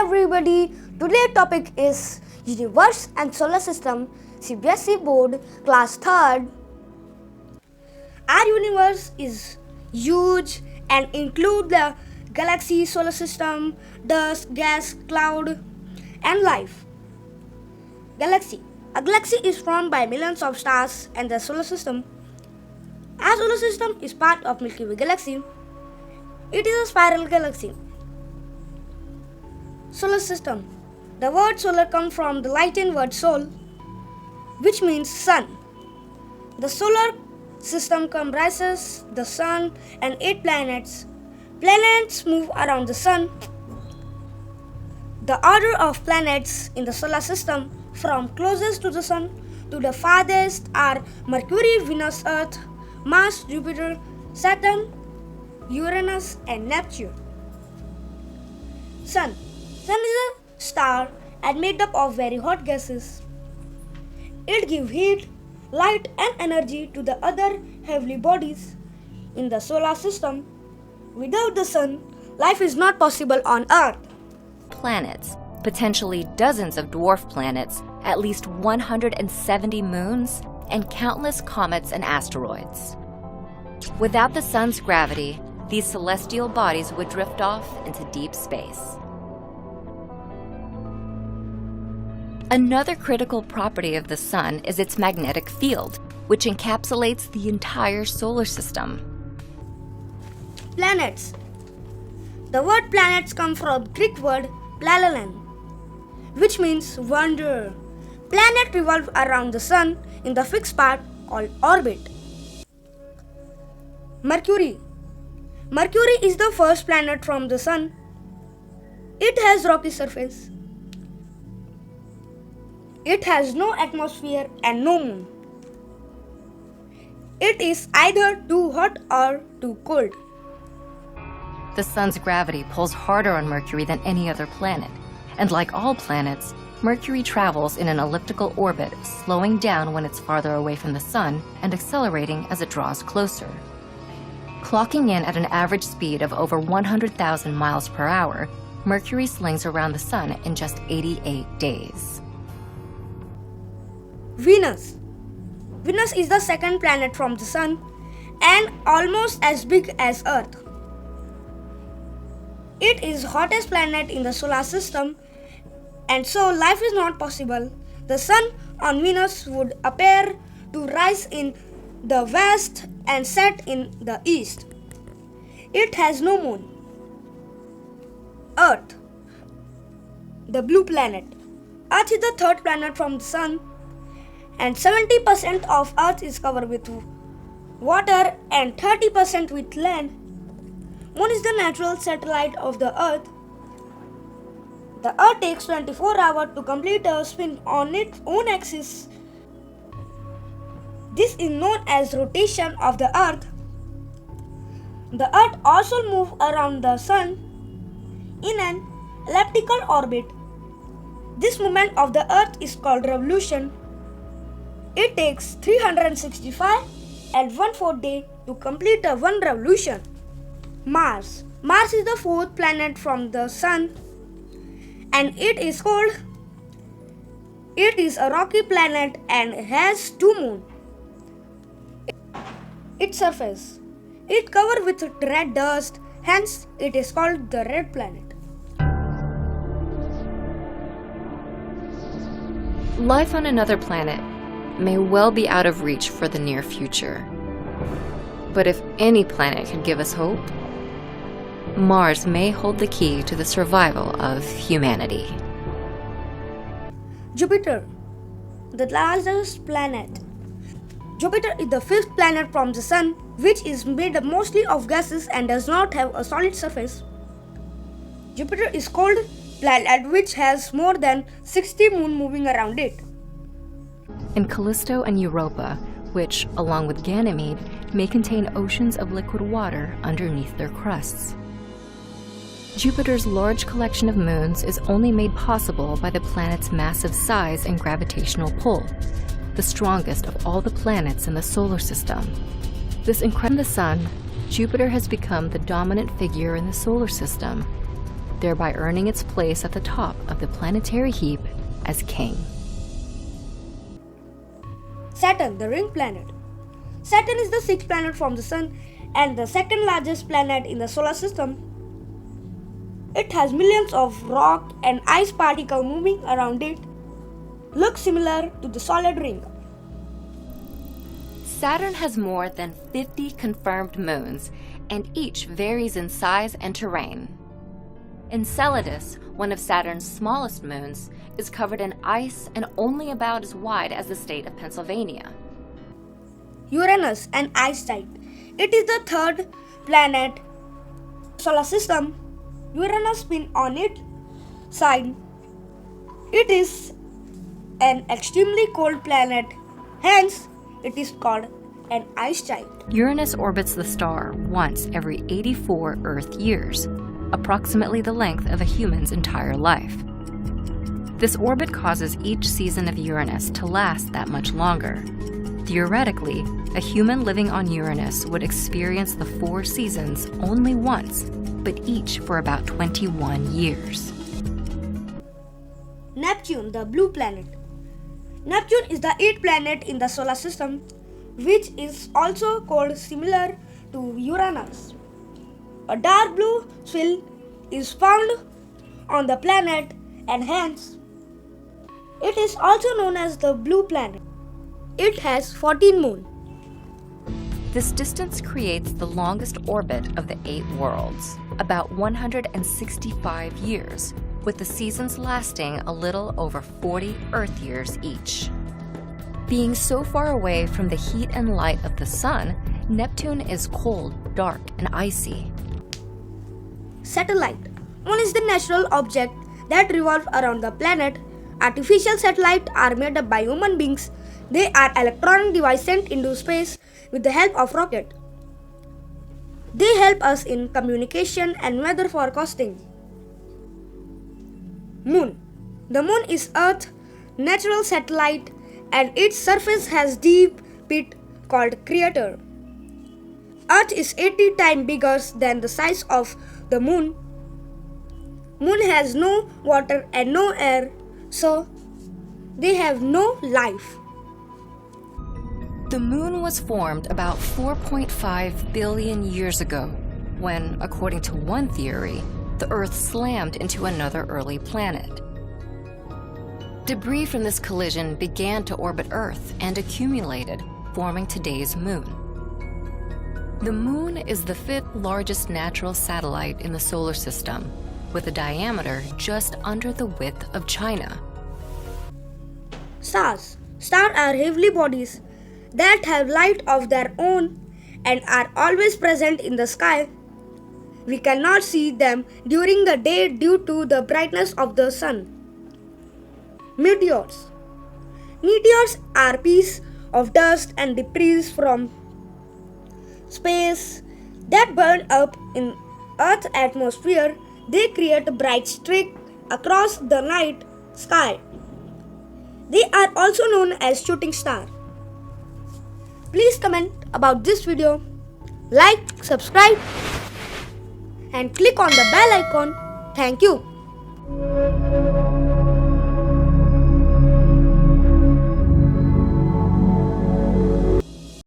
everybody, today's topic is Universe and Solar System, CBSE Board Class 3rd. Our universe is huge and include the galaxy, solar system, dust, gas, cloud and life. Galaxy. A galaxy is formed by millions of stars and the solar system. Our solar system is part of Milky Way galaxy. It is a spiral galaxy. Solar system. The word solar comes from the Latin word sol, which means sun. The solar system comprises the sun and 8 planets. Planets move around the sun. The order of planets in the solar system from closest to the sun to the farthest are Mercury, Venus, Earth, Mars, Jupiter, Saturn, Uranus and Neptune. Sun. Sun is a star and made up of very hot gases. It gives heat, light and energy to the other heavenly bodies in the solar system. Without the sun, life is not possible on Earth. Planets, potentially dozens of dwarf planets, at least 170 moons, and countless comets and asteroids. Without the sun's gravity, these celestial bodies would drift off into deep space. Another critical property of the sun is its magnetic field, which encapsulates the entire solar system. Planets. The word planets comes from Greek word plalalan, which means wanderer. Planets revolve around the sun in the fixed path called orbit. Mercury. Mercury is the first planet from the sun. It has rocky surface. It has no atmosphere and no moon. It is either too hot or too cold. The sun's gravity pulls harder on Mercury than any other planet, and like all planets, Mercury travels in an elliptical orbit, slowing down when it's farther away from the sun and accelerating as it draws closer. Clocking in at an average speed of over 100,000 miles per hour, Mercury slings around the sun in just 88 days. Venus. Venus is the second planet from the sun and almost as big as Earth. It is the hottest planet in the solar system, and so life is not possible. The sun on Venus would appear to rise in the west and set in the east. It has no moon. Earth. The blue planet. Earth is the third planet from the sun, and 70% of Earth is covered with water and 30% with land. Moon is the natural satellite of the Earth. The Earth takes 24 hours to complete a spin on its own axis. This is known as rotation of the Earth. The Earth also moves around the Sun in an elliptical orbit. This movement of the Earth is called revolution. It takes 365 and 1/4 day to complete one revolution. Mars. Mars is the fourth planet from the Sun, and it is cold. It is a rocky planet and has 2 moons. Its surface. It covered with red dust, hence it is called the red planet. Life on another planet may well be out of reach for the near future. But if any planet could give us hope, Mars may hold the key to the survival of humanity. Jupiter, the largest planet. Jupiter is the 5th planet from the Sun, which is made up mostly of gases and does not have a solid surface. Jupiter is cold planet which has more than 60 moons moving around it. In Callisto and Europa, which, along with Ganymede, may contain oceans of liquid water underneath their crusts. Jupiter's large collection of moons is only made possible by the planet's massive size and gravitational pull, the strongest of all the planets in the solar system. This incredible the Sun, Jupiter has become the dominant figure in the solar system. thereby earning its place at the top of the planetary heap as king. Saturn, the ring planet. Saturn is the sixth planet from the Sun and the second largest planet in the solar system. It has millions of rock and ice particles moving around it, looks similar to the solid ring. Saturn has more than 50 confirmed moons, and each varies in size and terrain. Enceladus, one of Saturn's smallest moons, is covered in ice and only about as wide as the state of Pennsylvania. Uranus, an ice giant. It is the third planet solar system. Uranus spins on its side. It is an extremely cold planet, hence it is called an ice giant. Uranus orbits the star once every 84 Earth years, approximately the length of a human's entire life. This orbit causes each season of Uranus to last that much longer. Theoretically, a human living on Uranus would experience the 4 seasons only once, but each for about 21 years. Neptune, the blue planet. Neptune is the 8th planet in the solar system, which is also called similar to Uranus. A dark blue swirl is found on the planet and hence it is also known as the blue planet. It has 14 moons. This distance creates the longest orbit of the 8 worlds, about 165 years, with the seasons lasting a little over 40 Earth years each. Being so far away from the heat and light of the Sun, Neptune is cold, dark, and icy. Satellite. One is the natural object that revolves around the planet. Artificial satellites are made up by human beings. They are electronic devices sent into space with the help of rocket. They help us in communication and weather forecasting. Moon. The moon is Earth's natural satellite and its surface has deep pit called crater. Earth is 80 times bigger than the size of the moon. Moon has no water and no air, so they have no life. The moon was formed about 4.5 billion years ago, when, according to one theory, the Earth slammed into another early planet. Debris from this collision began to orbit Earth and accumulated, forming today's moon. The moon is the 5th largest natural satellite in the solar system, with a diameter just under the width of China. Stars. Stars are heavenly bodies that have light of their own and are always present in the sky. We cannot see them during the day due to the brightness of the sun. Meteors. Meteors are pieces of dust and debris from space that burn up in Earth's atmosphere. They create a bright streak across the night sky. They are also known as shooting stars. Please comment about this video, like, subscribe, and click on the bell icon. Thank you.